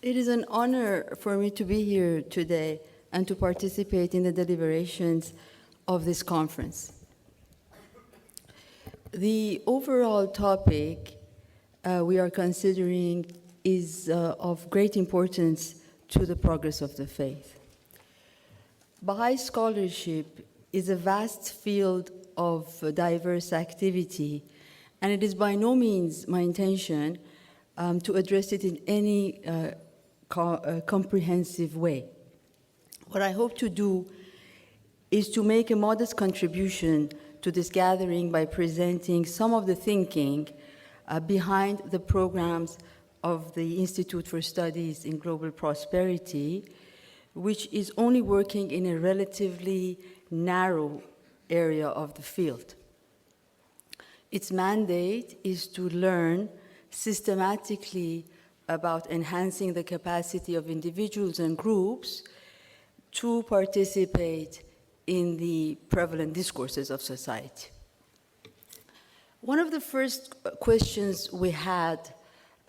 It is an honor for me to be here today and to participate in the deliberations of this conference. The overall topic we are considering is of great importance to the progress of the faith. Baha'i scholarship is a vast field of diverse activity, and it is by no means my intention to address it in any comprehensive way. What I hope to do is to make a modest contribution to this gathering by presenting some of the thinking behind the programs of the Institute for Studies in Global Prosperity, which is only working in a relatively narrow area of the field. Its mandate is to learn systematically about enhancing the capacity of individuals and groups to participate in the prevalent discourses of society. One of the first questions we had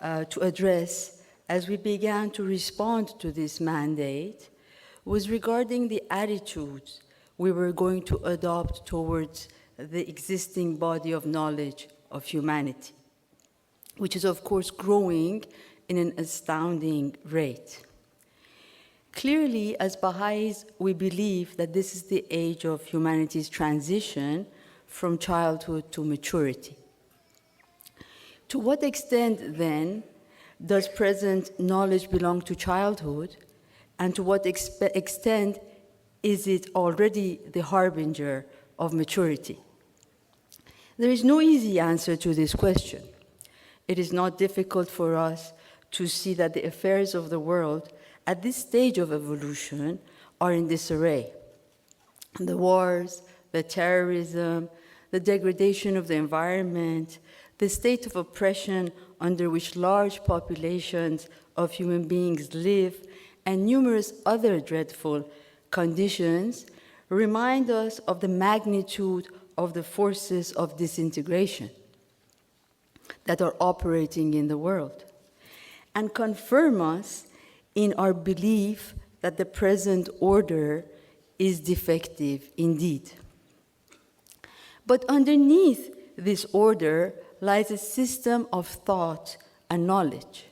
to address as we began to respond to this mandate was regarding the attitudes we were going to adopt towards the existing body of knowledge of humanity, which is of course growing in an astounding rate. Clearly, as Baha'is, we believe that this is the age of humanity's transition from childhood to maturity. To what extent, then, does present knowledge belong to childhood, and to what extent is it already the harbinger of maturity? There is no easy answer to this question. It is not difficult for us to see that the affairs of the world at this stage of evolution are in disarray. The wars, the terrorism, the degradation of the environment, the state of oppression under which large populations of human beings live, and numerous other dreadful conditions remind us of the magnitude of the forces of disintegration that are operating in the world, and confirm us in our belief that the present order is defective indeed. But underneath this order lies a system of thought and knowledge.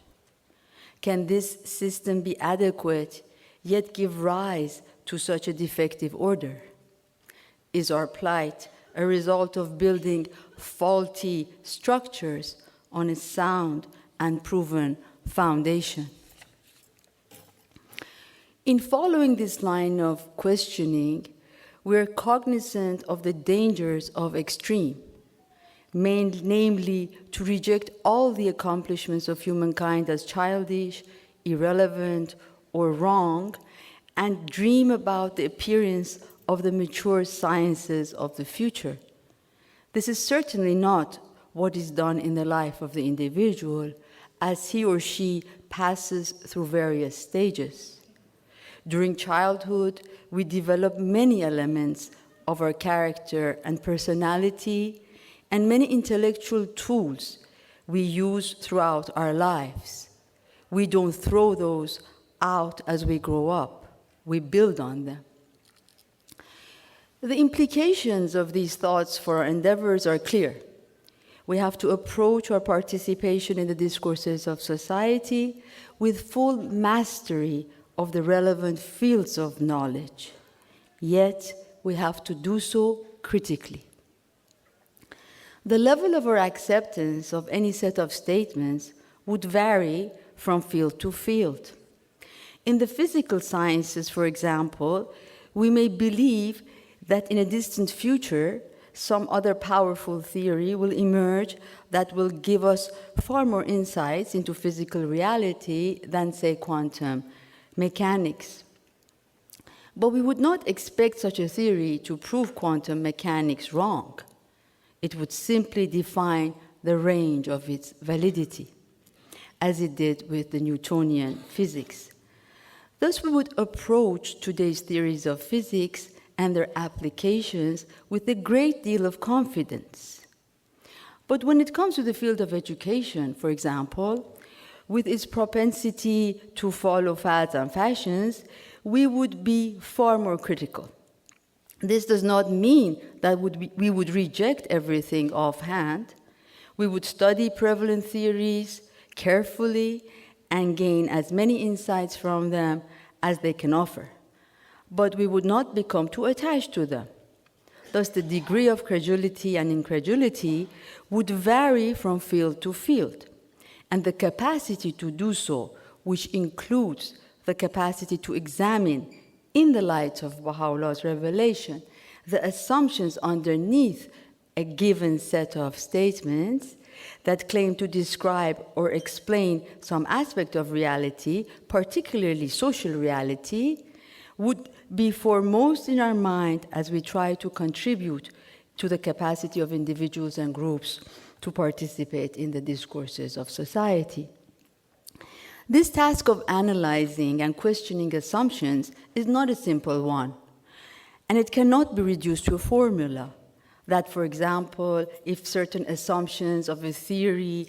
Can this system be adequate, yet give rise to such a defective order? Is our plight a result of building faulty structures on a sound and proven foundation? In following this line of questioning, we are cognizant of the dangers of extreme, namely to reject all the accomplishments of humankind as childish, irrelevant, or wrong, and dream about the appearance of the mature sciences of the future. This is certainly not what is done in the life of the individual as he or she passes through various stages. During childhood, we develop many elements of our character and personality, and many intellectual tools we use throughout our lives. We don't throw those out as we grow up. We build on them. The implications of these thoughts for our endeavors are clear. We have to approach our participation in the discourses of society with full mastery of the relevant fields of knowledge. Yet, we have to do so critically. The level of our acceptance of any set of statements would vary from field to field. In the physical sciences, for example, we may believe that in a distant future, some other powerful theory will emerge that will give us far more insights into physical reality than, say, quantum mechanics. But we would not expect such a theory to prove quantum mechanics wrong. It would simply define the range of its validity, as it did with the Newtonian physics. Thus, we would approach today's theories of physics and their applications with a great deal of confidence. But when it comes to the field of education, for example, with its propensity to follow fads and fashions, we would be far more critical. This does not mean that we would reject everything offhand. We would study prevalent theories carefully and gain as many insights from them as they can offer. But we would not become too attached to them. Thus, the degree of credulity and incredulity would vary from field to field. And the capacity to do so, which includes the capacity to examine, in the light of Baha'u'llah's revelation, the assumptions underneath a given set of statements that claim to describe or explain some aspect of reality, particularly social reality, would be foremost in our mind as we try to contribute to the capacity of individuals and groups to participate in the discourses of society. This task of analyzing and questioning assumptions is not a simple one, and it cannot be reduced to a formula that, for example, if certain assumptions of a theory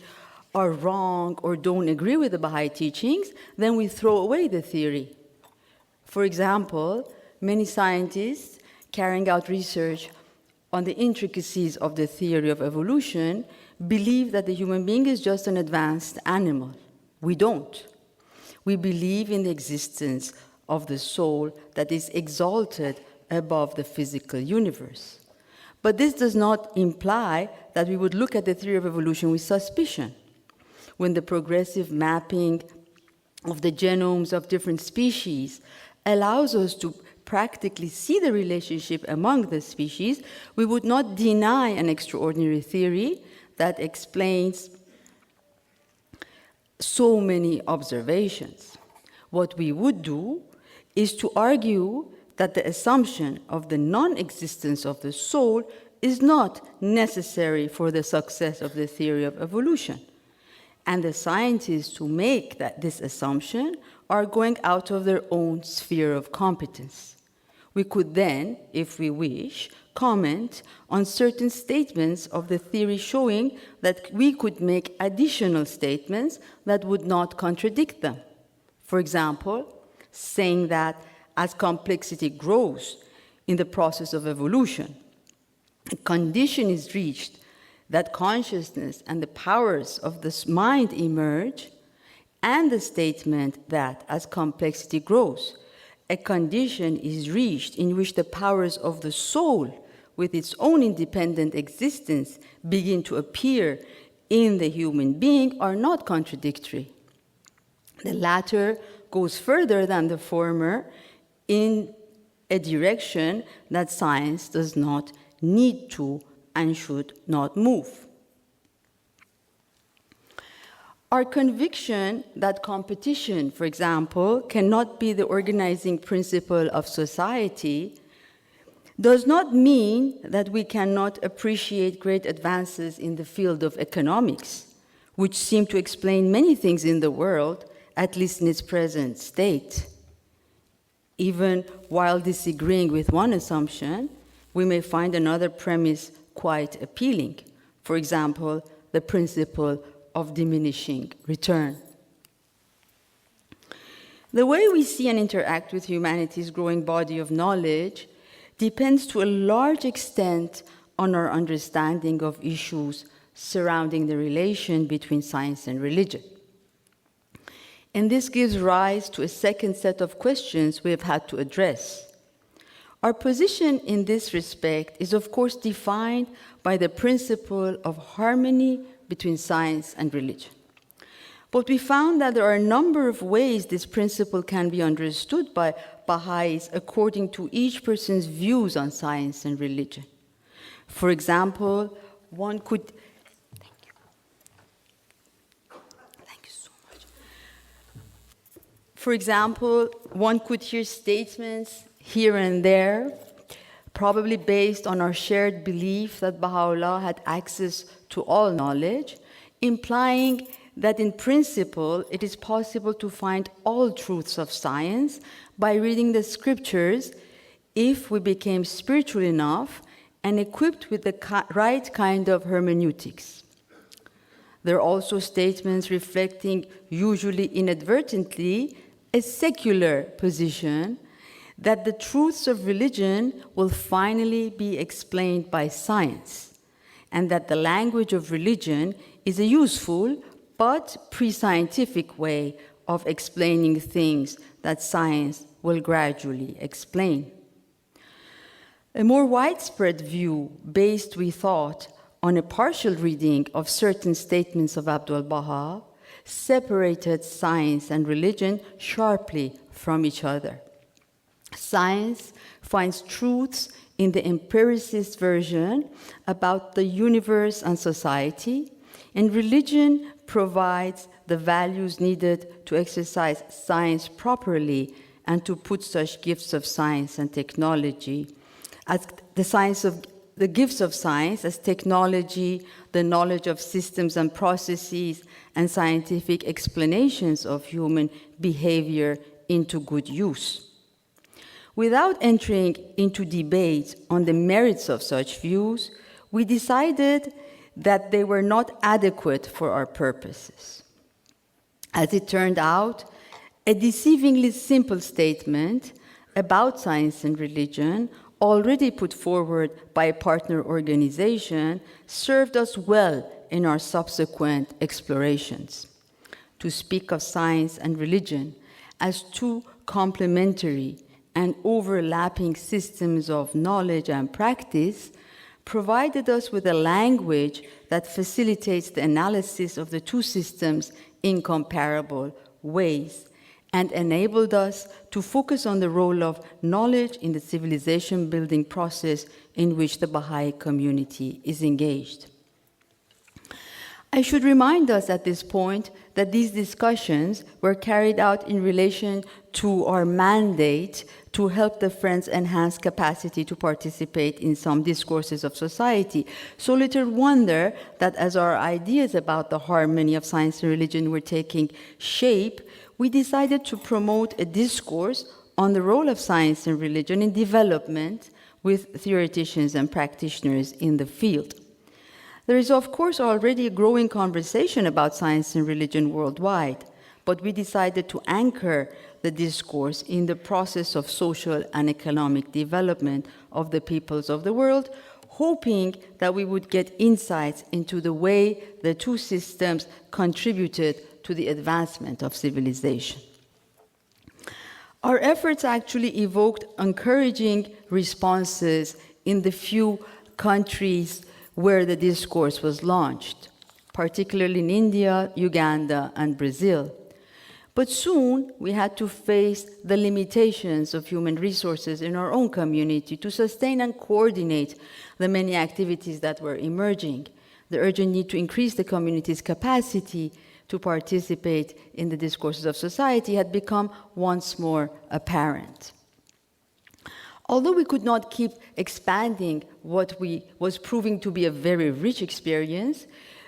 are wrong or don't agree with the Baha'i teachings, then we throw away the theory. For example, many scientists carrying out research on the intricacies of the theory of evolution believe that the human being is just an advanced animal. We don't. We believe in the existence of the soul that is exalted above the physical universe. But this does not imply that we would look at the theory of evolution with suspicion. When the progressive mapping of the genomes of different species allows us to practically see the relationship among the species, we would not deny an extraordinary theory that explains so many observations. What we would do is to argue that the assumption of the non-existence of the soul is not necessary for the success of the theory of evolution. And the scientists who make this assumption are going out of their own sphere of competence. We could then, if we wish, comment on certain statements of the theory showing that we could make additional statements that would not contradict them. For example, saying that as complexity grows in the process of evolution, a condition is reached that consciousness and the powers of the mind emerge, and the statement that as complexity grows, a condition is reached in which the powers of the soul, with its own independent existence, begin to appear in the human being, are not contradictory. The latter goes further than the former in a direction that science does not need to and should not move. Our conviction that competition, for example, cannot be the organizing principle of society does not mean that we cannot appreciate great advances in the field of economics, which seem to explain many things in the world, at least in its present state. Even while disagreeing with one assumption, we may find another premise quite appealing. For example, the principle of diminishing return. The way we see and interact with humanity's growing body of knowledge depends to a large extent on our understanding of issues surrounding the relation between science and religion. And this gives rise to a second set of questions we have had to address. Our position in this respect is, of course, defined by the principle of harmony between science and religion. But we found that there are a number of ways this principle can be understood by Baha'is according to each person's views on science and religion. For example, one could... Thank you so much. For example, one could hear statements here and there, probably based on our shared belief that Baha'u'llah had access to all knowledge, implying that in principle it is possible to find all truths of science by reading the scriptures if we became spiritual enough and equipped with the right kind of hermeneutics. There are also statements reflecting, usually inadvertently, a secular position that the truths of religion will finally be explained by science, and that the language of religion is a useful but pre-scientific way of explaining things that science will gradually explain. A more widespread view, based, we thought, on a partial reading of certain statements of Abdul-Baha, separated science and religion sharply from each other. Science finds truths in the empiricist version about the universe and society, and religion provides the values needed to exercise science properly and to put such gifts of science and technology as the gifts of science as technology, the knowledge of systems and processes, and scientific explanations of human behavior into good use. Without entering into debate on the merits of such views, we decided that they were not adequate for our purposes. As it turned out, a deceivingly simple statement about science and religion, already put forward by a partner organization, served us well in our subsequent explorations. To speak of science and religion as two complementary and overlapping systems of knowledge and practice provided us with a language that facilitates the analysis of the two systems in comparable ways, and enabled us to focus on the role of knowledge in the civilization building process in which the Baha'i community is engaged. I should remind us at this point that these discussions were carried out in relation to our mandate to help the Friends enhance capacity to participate in some discourses of society. So little wonder that as our ideas about the harmony of science and religion were taking shape, we decided to promote a discourse on the role of science and religion in development with theoreticians and practitioners in the field. There is, of course, already a growing conversation about science and religion worldwide, but we decided to anchor the discourse in the process of social and economic development of the peoples of the world, hoping that we would get insights into the way the two systems contributed to the advancement of civilization. Our efforts actually evoked encouraging responses in the few countries where the discourse was launched, particularly in India, Uganda, and Brazil. But soon, we had to face the limitations of human resources in our own community to sustain and coordinate the many activities that were emerging. The urgent need to increase the community's capacity to participate in the discourses of society had become once more apparent. Although we could not keep expanding what was proving to be a very rich experience,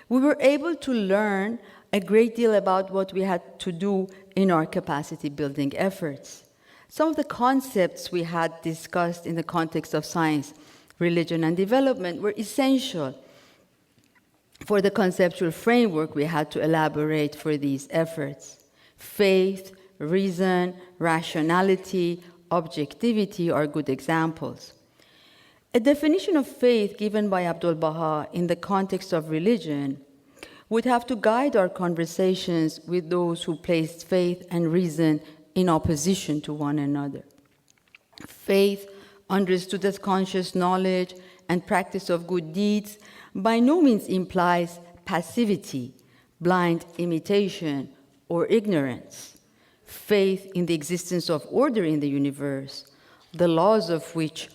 we were able to learn a great deal about what we had to do in our capacity building efforts. Some of the concepts we had discussed in the context of science, religion, and development were essential for the conceptual framework we had to elaborate for these efforts. Faith, reason, rationality, objectivity are good examples. A definition of faith given by Abdul-Baha in the context of religion would have to guide our conversations with those who placed faith and reason in opposition to one another. Faith, understood as conscious knowledge and practice of good deeds, by no means implies passivity, blind imitation, or ignorance. Faith in the existence of order in the universe, the laws of which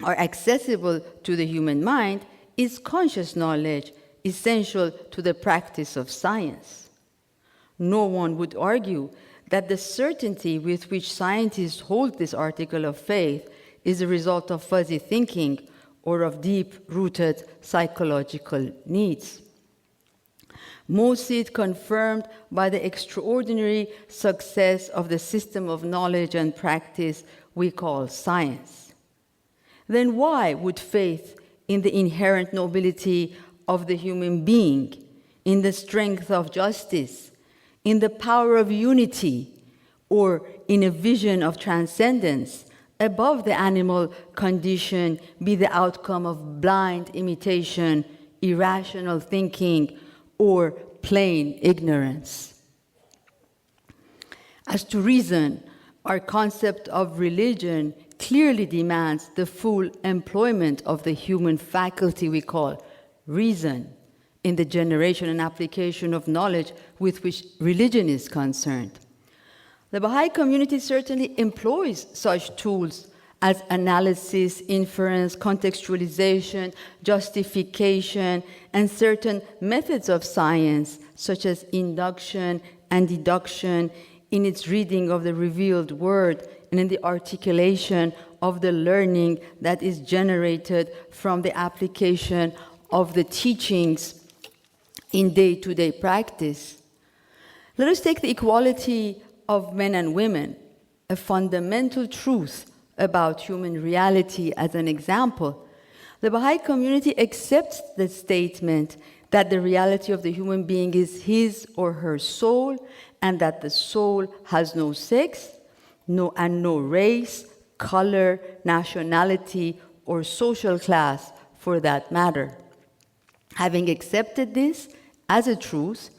are accessible to the human mind, is conscious knowledge essential to the practice of science. No one would argue that the certainty with which scientists hold this article of faith is a result of fuzzy thinking or of deep-rooted psychological needs. Most see it confirmed by the extraordinary success of the system of knowledge and practice we call science. Then why would faith in the inherent nobility of the human being in the strength of justice, in the power of unity, or in a vision of transcendence above the animal condition be the outcome of blind imitation, irrational thinking, or plain ignorance. As to reason, our concept of religion clearly demands the full employment of the human faculty we call reason in the generation and application of knowledge with which religion is concerned. The Baha'i community certainly employs such tools as analysis, inference, contextualization, justification, and certain methods of science, such as induction and deduction, in its reading of the revealed word and in the articulation of the learning that is generated from the application of the teachings in day-to-day practice. Let us take the equality of men and women, a fundamental truth about human reality, as an example. The Baha'i community accepts the statement that the reality of the human being is his or her soul, and that the soul has no sex, no race, color, nationality, or social class for that matter. Having accepted this as a truth,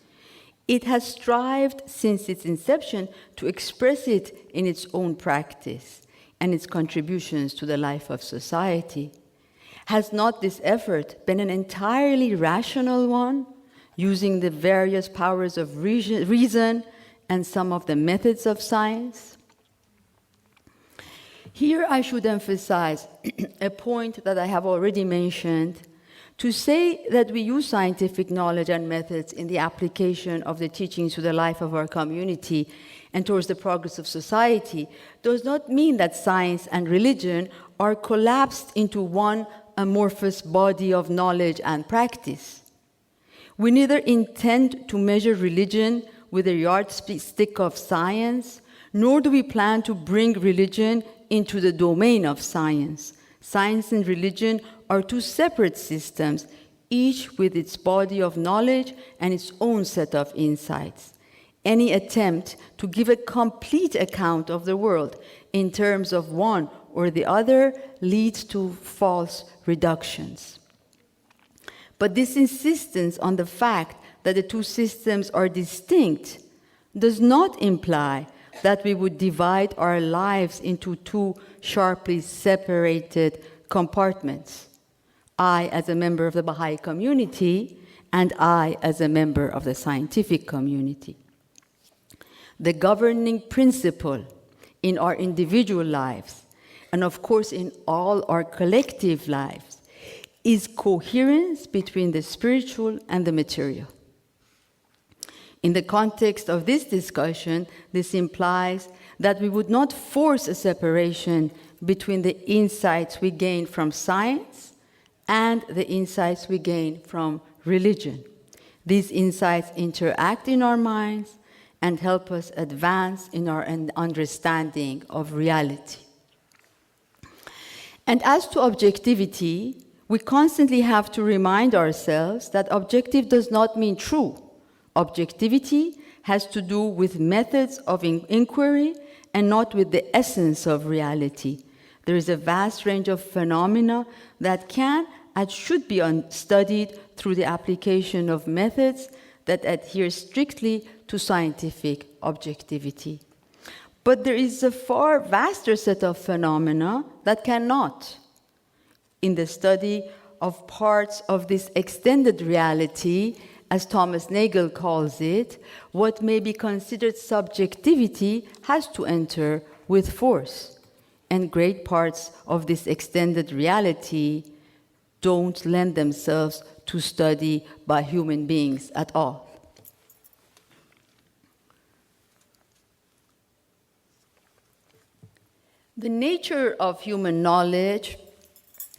it has strived since its inception to express it in its own practice and its contributions to the life of society. Has not this effort been an entirely rational one, using the various powers of reason and some of the methods of science? Here I should emphasize a point that I have already mentioned. To say that we use scientific knowledge and methods in the application of the teachings to the life of our community and towards the progress of society does not mean that science and religion are collapsed into one amorphous body of knowledge and practice. We neither intend to measure religion with a yardstick of science, nor do we plan to bring religion into the domain of science. Science and religion are two separate systems, each with its body of knowledge and its own set of insights. Any attempt to give a complete account of the world in terms of one or the other leads to false reductions. But this insistence on the fact that the two systems are distinct does not imply that we would divide our lives into two sharply separated compartments. I as a member of the Baha'i community, and I as a member of the scientific community. The governing principle in our individual lives, and of course in all our collective lives, is coherence between the spiritual and the material. In the context of this discussion, this implies that we would not force a separation between the insights we gain from science and the insights we gain from religion. These insights interact in our minds and help us advance in our understanding of reality. And as to objectivity, we constantly have to remind ourselves that objective does not mean true. Objectivity has to do with methods of inquiry and not with the essence of reality. There is a vast range of phenomena that can and should be studied through the application of methods that adhere strictly to scientific objectivity. But there is a far vaster set of phenomena that cannot. In the study of parts of this extended reality, as Thomas Nagel calls it, what may be considered subjectivity has to enter with force. And great parts of this extended reality don't lend themselves to study by human beings at all. The nature of human knowledge,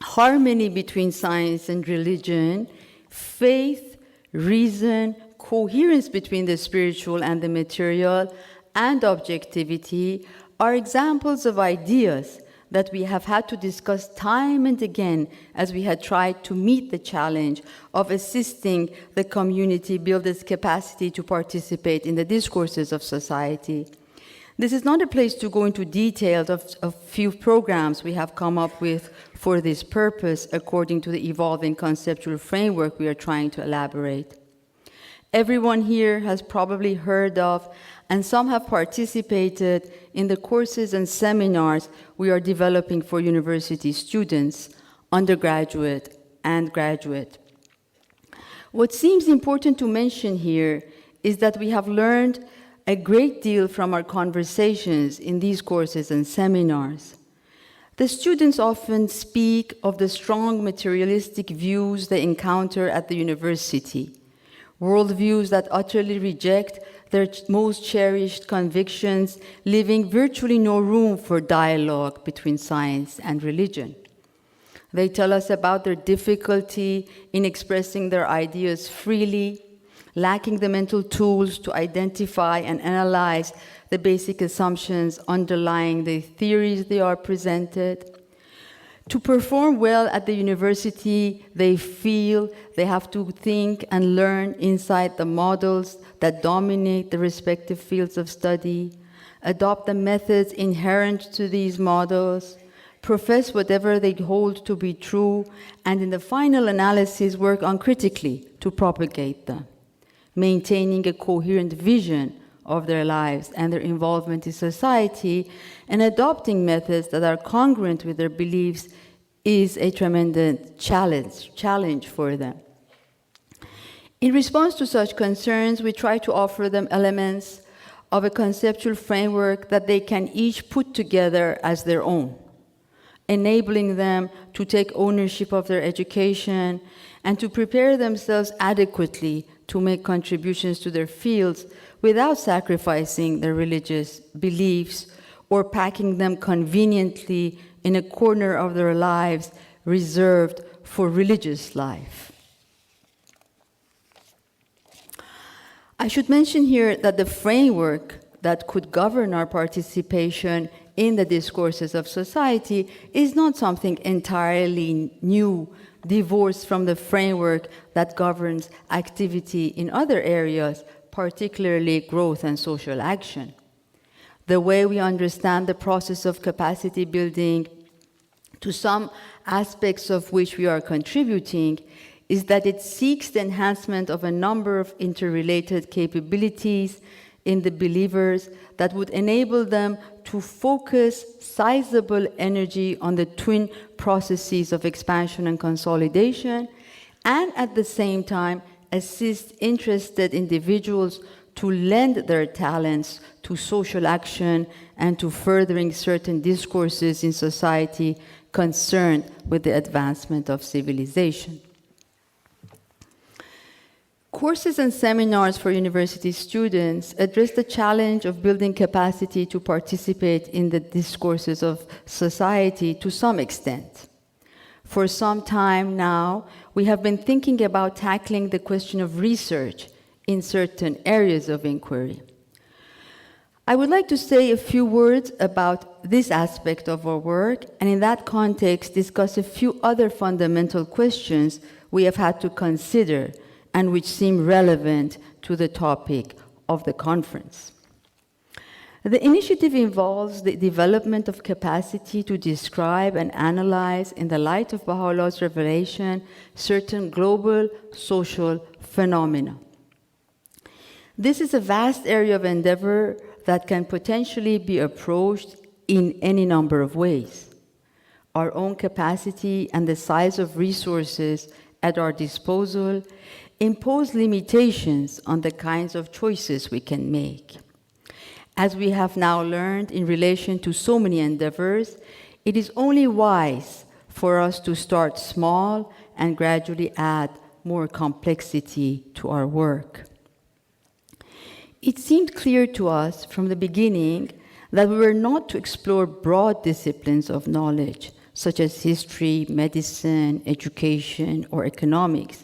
harmony between science and religion, faith, reason, coherence between the spiritual and the material, and objectivity are examples of ideas that we have had to discuss time and again as we had tried to meet the challenge of assisting the community build its capacity to participate in the discourses of society. This is not a place to go into details of a few programs we have come up with for this purpose according to the evolving conceptual framework we are trying to elaborate. Everyone here has probably heard of, and some have participated in the courses and seminars we are developing for university students, undergraduate and graduate. What seems important to mention here is that we have learned a great deal from our conversations in these courses and seminars. The students often speak of the strong materialistic views they encounter at the university, worldviews that utterly reject their most cherished convictions, leaving virtually no room for dialogue between science and religion. They tell us about their difficulty in expressing their ideas freely, lacking the mental tools to identify and analyze the basic assumptions underlying the theories they are presented. To perform well at the university, they feel they have to think and learn inside the models that dominate the respective fields of study, adopt the methods inherent to these models, profess whatever they hold to be true, and in the final analysis work uncritically to propagate them, maintaining a coherent vision of their lives and their involvement in society, and adopting methods that are congruent with their beliefs is a tremendous challenge for them. In response to such concerns, we try to offer them elements of a conceptual framework that they can each put together as their own, enabling them to take ownership of their education and to prepare themselves adequately to make contributions to their fields without sacrificing their religious beliefs or packing them conveniently in a corner of their lives reserved for religious life. I should mention here that the framework that could govern our participation in the discourses of society is not something entirely new, divorced from the framework that governs activity in other areas, particularly growth and social action. The way we understand the process of capacity building, to some aspects of which we are contributing, is that it seeks the enhancement of a number of interrelated capabilities in the believers that would enable them to focus sizable energy on the twin processes of expansion and consolidation, and at the same time assist interested individuals to lend their talents to social action and to furthering certain discourses in society concerned with the advancement of civilization. Courses and seminars for university students address the challenge of building capacity to participate in the discourses of society to some extent. For some time now, we have been thinking about tackling the question of research in certain areas of inquiry. I would like to say a few words about this aspect of our work, and in that context discuss a few other fundamental questions we have had to consider and which seem relevant to the topic of the conference. The initiative involves the development of capacity to describe and analyze, in the light of Baha'u'llah's revelation, certain global social phenomena. This is a vast area of endeavor that can potentially be approached in any number of ways. Our own capacity and the size of resources at our disposal impose limitations on the kinds of choices we can make. As we have now learned in relation to so many endeavors, it is only wise for us to start small and gradually add more complexity to our work. It seemed clear to us from the beginning that we were not to explore broad disciplines of knowledge, such as history, medicine, education, or economics.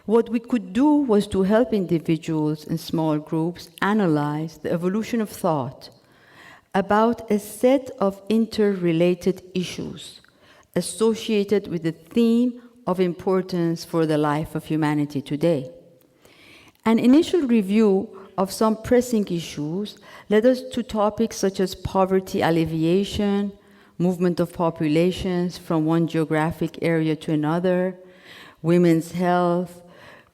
What we could do was to help individuals and small groups analyze the evolution of thought about a set of interrelated issues associated with the theme of importance for the life of humanity today. An initial review of some pressing issues led us to topics such as poverty alleviation, movement of populations from one geographic area to another, women's health,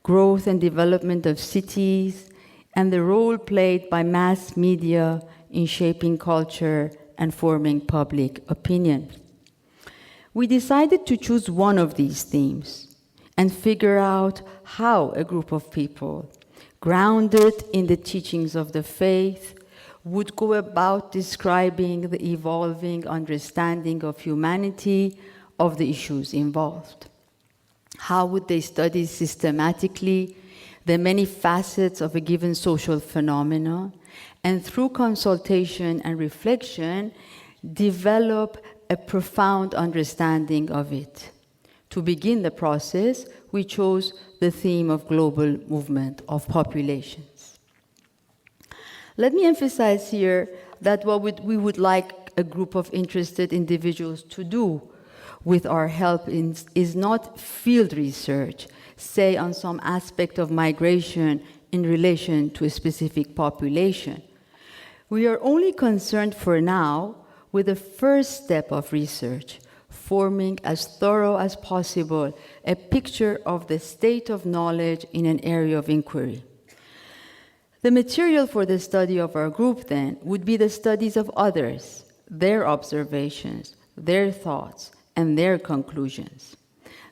growth and development of cities, and the role played by mass media in shaping culture and forming public opinion. We decided to choose one of these themes and figure out how a group of people, grounded in the teachings of the faith, would go about describing the evolving understanding of humanity, of the issues involved. How would they study systematically the many facets of a given social phenomenon, and through consultation and reflection, develop a profound understanding of it? To begin the process, we chose the theme of global movement of populations. Let me emphasize here that what we would like a group of interested individuals to do with our help is not field research, say on some aspect of migration in relation to a specific population. We are only concerned for now with the first step of research, forming as thorough as possible a picture of the state of knowledge in an area of inquiry. The material for the study of our group, then, would be the studies of others, their observations, their thoughts, and their conclusions.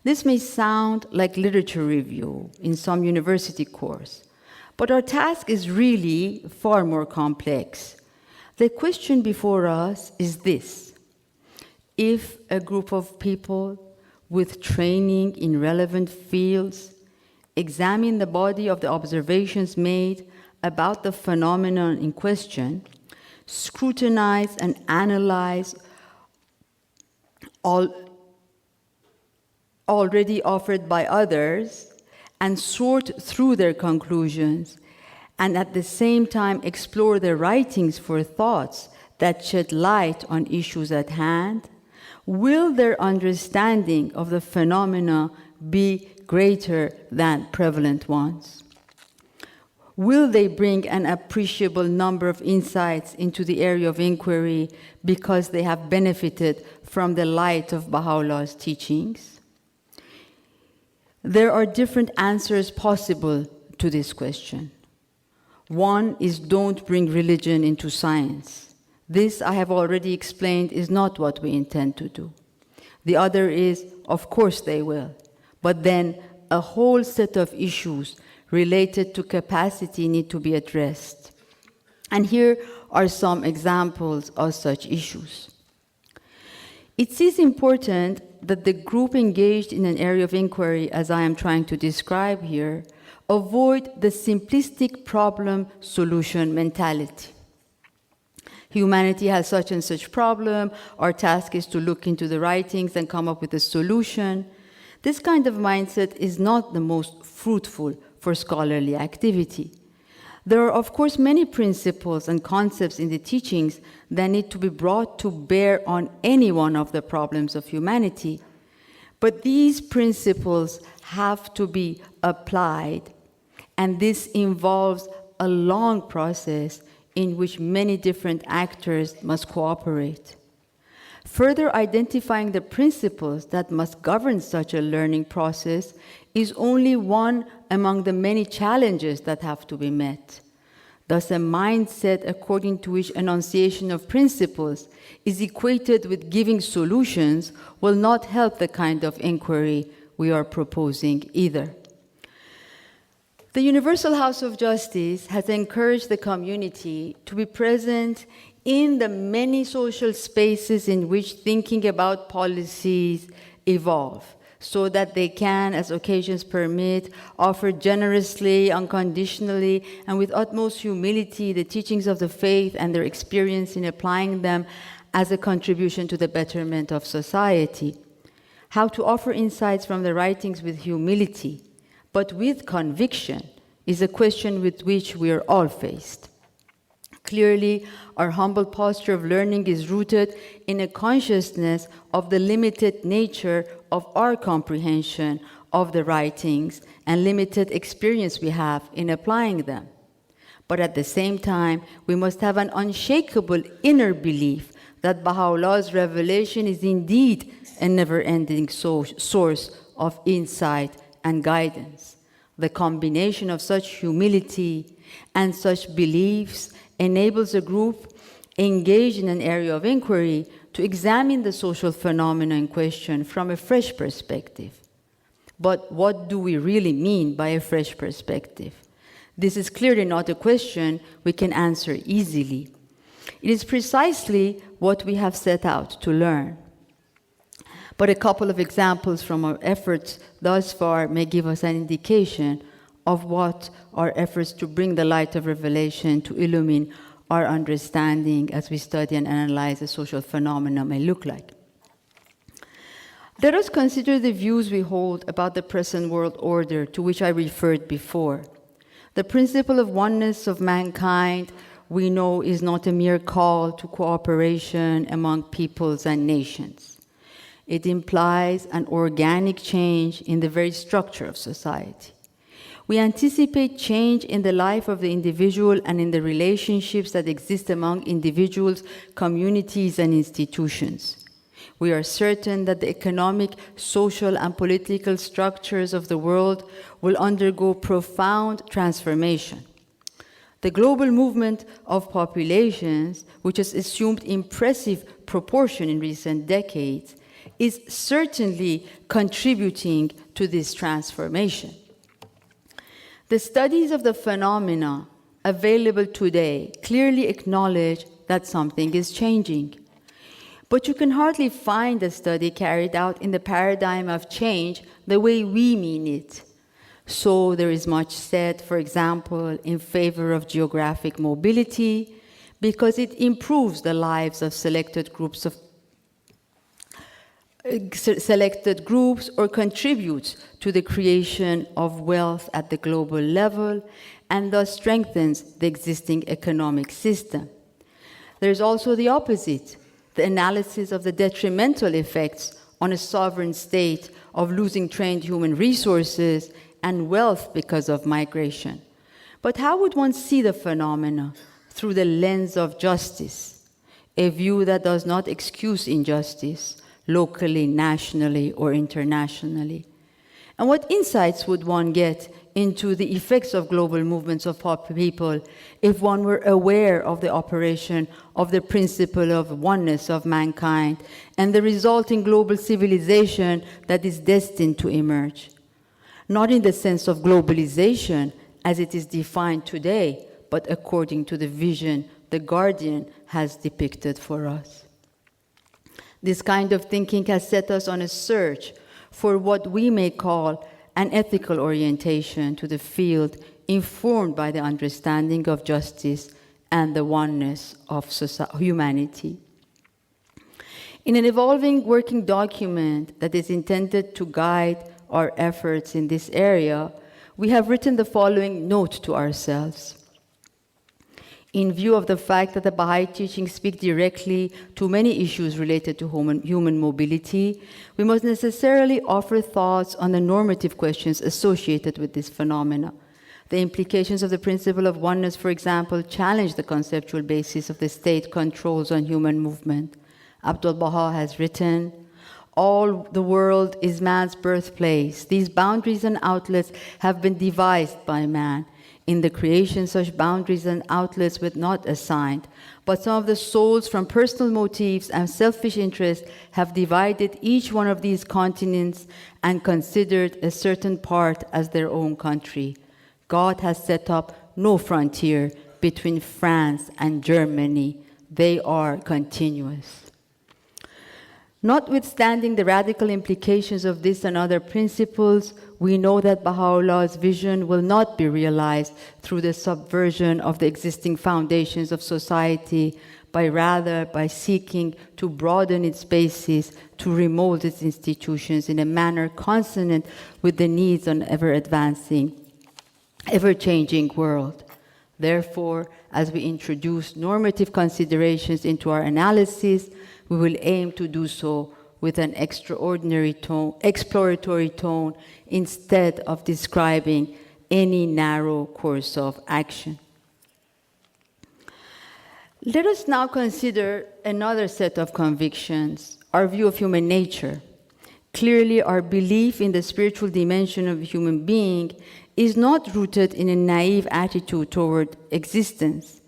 This may sound like literature review in some university course, but our task is really far more complex. The question before us is this: if a group of people with training in relevant fields examine the body of the observations made about the phenomenon in question, scrutinize and analyze already offered by others, and sort through their conclusions, and at the same time explore their writings for thoughts that shed light on issues at hand, will their understanding of the phenomena be greater than prevalent ones? Will they bring an appreciable number of insights into the area of inquiry because they have benefited from the light of Baha'u'llah's teachings? There are different answers possible to this question. One is, don't bring religion into science. This, I have already explained, is not what we intend to do. The other is, of course they will, but then a whole set of issues related to capacity need to be addressed. And here are some examples of such issues. It is important that the group engaged in an area of inquiry, as I am trying to describe here, avoid the simplistic problem-solution mentality. Humanity has such and such problem, our task is to look into the writings and come up with a solution. This kind of mindset is not the most fruitful for scholarly activity. There are, of course, many principles and concepts in the teachings that need to be brought to bear on any one of the problems of humanity. But these principles have to be applied, and this involves a long process in which many different actors must cooperate. Further identifying the principles that must govern such a learning process is only one among the many challenges that have to be met. Thus, a mindset according to which enunciation of principles is equated with giving solutions will not help the kind of inquiry we are proposing either. The Universal House of Justice has encouraged the community to be present in the many social spaces in which thinking about policies evolve, so that they can, as occasions permit, offer generously, unconditionally, and with utmost humility the teachings of the faith and their experience in applying them as a contribution to the betterment of society. How to offer insights from the writings with humility, but with conviction, is a question with which we are all faced. Clearly, our humble posture of learning is rooted in a consciousness of the limited nature of our comprehension of the writings and limited experience we have in applying them. But at the same time, we must have an unshakable inner belief that Baha'u'llah's revelation is indeed a never-ending source of insight and guidance. The combination of such humility and such beliefs enables a group engaged in an area of inquiry to examine the social phenomena in question from a fresh perspective. But what do we really mean by a fresh perspective? This is clearly not a question we can answer easily. It is precisely what we have set out to learn. But a couple of examples from our efforts thus far may give us an indication of what our efforts to bring the light of revelation to illumine our understanding as we study and analyze the social phenomena may look like. Let us consider the views we hold about the present world order to which I referred before. The principle of oneness of mankind, we know, is not a mere call to cooperation among peoples and nations. It implies an organic change in the very structure of society. We anticipate change in the life of the individual and in the relationships that exist among individuals, communities, and institutions. We are certain that the economic, social, and political structures of the world will undergo profound transformation. The global movement of populations, which has assumed impressive proportion in recent decades, is certainly contributing to this transformation. The studies of the phenomena available today clearly acknowledge that something is changing. But you can hardly find a study carried out in the paradigm of change the way we mean it. So there is much said, for example, in favor of geographic mobility, because it improves the lives of selected groups or contributes to the creation of wealth at the global level and thus strengthens the existing economic system. There's also the opposite, the analysis of the detrimental effects on a sovereign state of losing trained human resources and wealth because of migration. But how would one see the phenomena? Through the lens of justice, a view that does not excuse injustice, locally, nationally, or internationally. And what insights would one get into the effects of global movements of people if one were aware of the operation of the principle of oneness of mankind and the resulting global civilization that is destined to emerge? Not in the sense of globalization as it is defined today, but according to the vision the Guardian has depicted for us. This kind of thinking has set us on a search for what we may call an ethical orientation to the field informed by the understanding of justice and the oneness of humanity. In an evolving working document that is intended to guide our efforts in this area, we have written the following note to ourselves. In view of the fact that the Baha'i teachings speak directly to many issues related to human mobility, we must necessarily offer thoughts on the normative questions associated with this phenomena. The implications of the principle of oneness, for example, challenge the conceptual basis of the state controls on human movement. Abdul Baha has written, "All the world is man's birthplace. These boundaries and outlets have been devised by man. In the creation, such boundaries and outlets were not assigned, but some of the souls from personal motives and selfish interest have divided each one of these continents and considered a certain part as their own country. God has set up no frontier between France and Germany. They are continuous." Notwithstanding the radical implications of this and other principles, we know that Baha'u'llah's vision will not be realized through the subversion of the existing foundations of society, but rather by seeking to broaden its basis, to remold its institutions in a manner consonant with the needs of an ever-advancing, ever-changing world. Therefore, as we introduce normative considerations into our analysis, we will aim to do so with an extraordinary tone, exploratory tone, instead of describing any narrow course of action. Let us now consider another set of convictions, our view of human nature. Clearly, our belief in the spiritual dimension of a human being is not rooted in a naive attitude toward existence.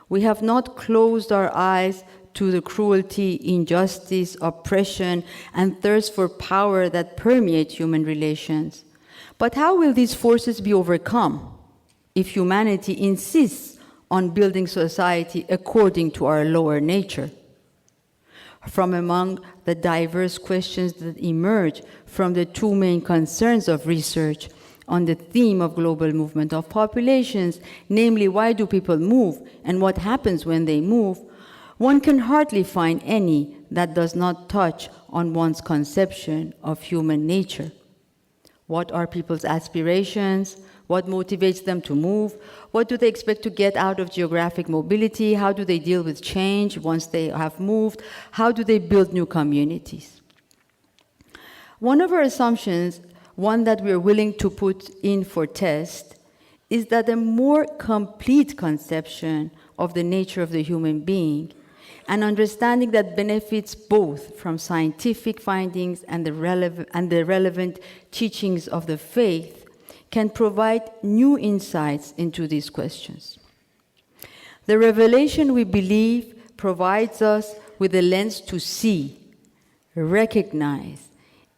We have not closed our eyes to the cruelty, injustice, oppression, and thirst for power that permeate human relations. But how will these forces be overcome if humanity insists on building society according to our lower nature? From among the diverse questions that emerge from the two main concerns of research on the theme of global movement of populations, namely why do people move and what happens when they move, one can hardly find any that does not touch on one's conception of human nature. What are people's aspirations? What motivates them to move? What do they expect to get out of geographic mobility? How do they deal with change once they have moved? How do they build new communities? One of our assumptions, one that we are willing to put in for test, is that a more complete conception of the nature of the human being, an understanding that benefits both from scientific findings and the relevant teachings of the faith, can provide new insights into these questions. The revelation, we believe, provides us with a lens to see, recognize,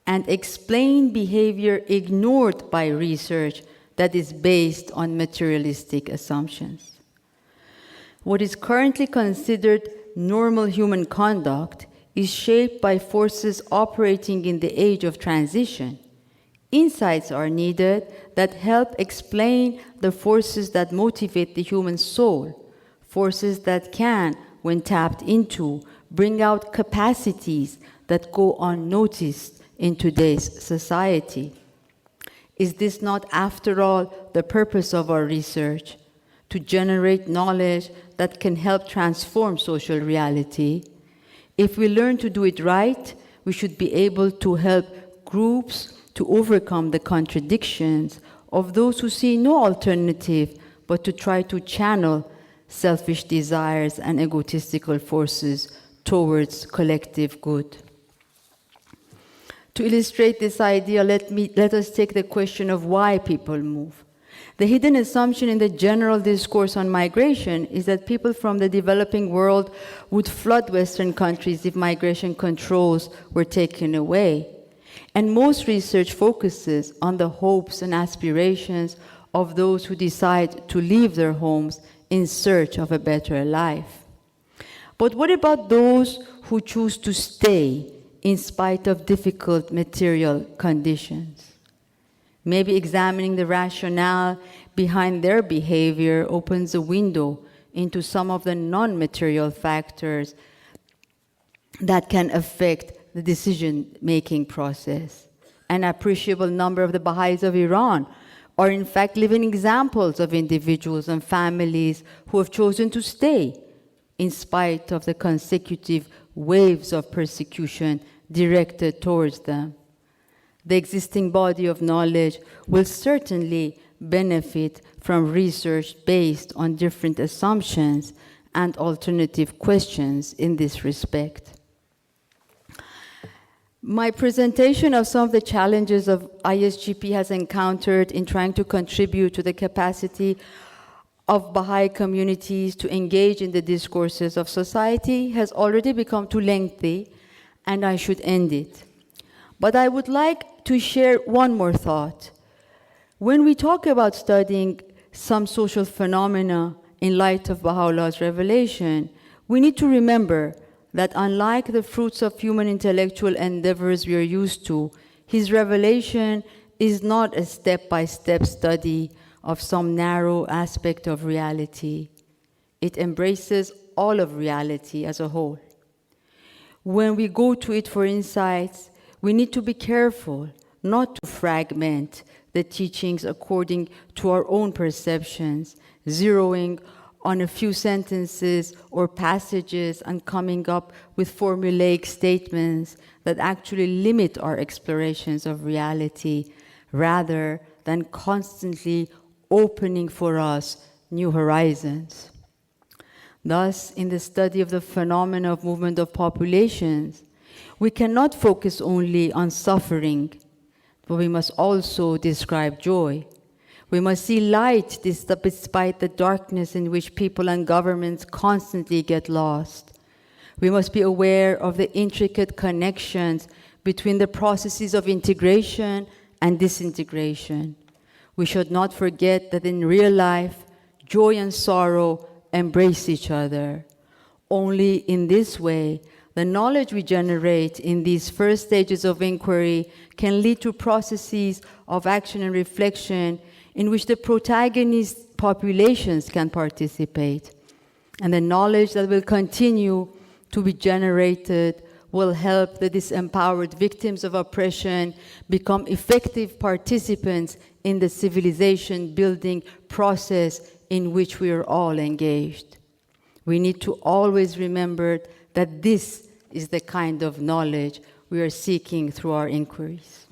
and explain behavior ignored by research that is based on materialistic assumptions. What is currently considered normal human conduct is shaped by forces operating in the age of transition. Insights are needed that help explain the forces that motivate the human soul, forces that can, when tapped into, bring out capacities that go unnoticed in today's society. Is this not, after all, the purpose of our research? To generate knowledge that can help transform social reality? If we learn to do it right, we should be able to help groups to overcome the contradictions of those who see no alternative but to try to channel selfish desires and egotistical forces towards collective good. To illustrate this idea, let us take the question of why people move. The hidden assumption in the general discourse on migration is that people from the developing world would flood Western countries if migration controls were taken away. And most research focuses on the hopes and aspirations of those who decide to leave their homes in search of a better life. But what about those who choose to stay in spite of difficult material conditions? Maybe examining the rationale behind their behavior opens a window into some of the non-material factors that can affect the decision-making process. An appreciable number of the Baha'is of Iran are in fact living examples of individuals and families who have chosen to stay in spite of the consecutive waves of persecution directed towards them. The existing body of knowledge will certainly benefit from research based on different assumptions and alternative questions in this respect. My presentation of some of the challenges of ISGP has encountered in trying to contribute to the capacity of Baha'i communities to engage in the discourses of society has already become too lengthy, and I should end it. But I would like to share one more thought. When we talk about studying some social phenomena in light of Baha'u'llah's revelation, we need to remember that unlike the fruits of human intellectual endeavors we are used to, his revelation is not a step-by-step study of some narrow aspect of reality. It embraces all of reality as a whole. When we go to it for insights, we need to be careful not to fragment the teachings according to our own perceptions, zeroing on a few sentences or passages and coming up with formulaic statements that actually limit our explorations of reality, rather than constantly opening for us new horizons. Thus, in the study of the phenomena of movement of populations, we cannot focus only on suffering, but we must also describe joy. We must see light despite the darkness in which people and governments constantly get lost. We must be aware of the intricate connections between the processes of integration and disintegration. We should not forget that in real life, joy and sorrow embrace each other. Only in this way, the knowledge we generate in these first stages of inquiry can lead to processes of action and reflection in which the protagonist populations can participate. And the knowledge that will continue to be generated will help the disempowered victims of oppression become effective participants in the civilization building process in which we are all engaged. We need to always remember that this is the kind of knowledge we are seeking through our inquiries.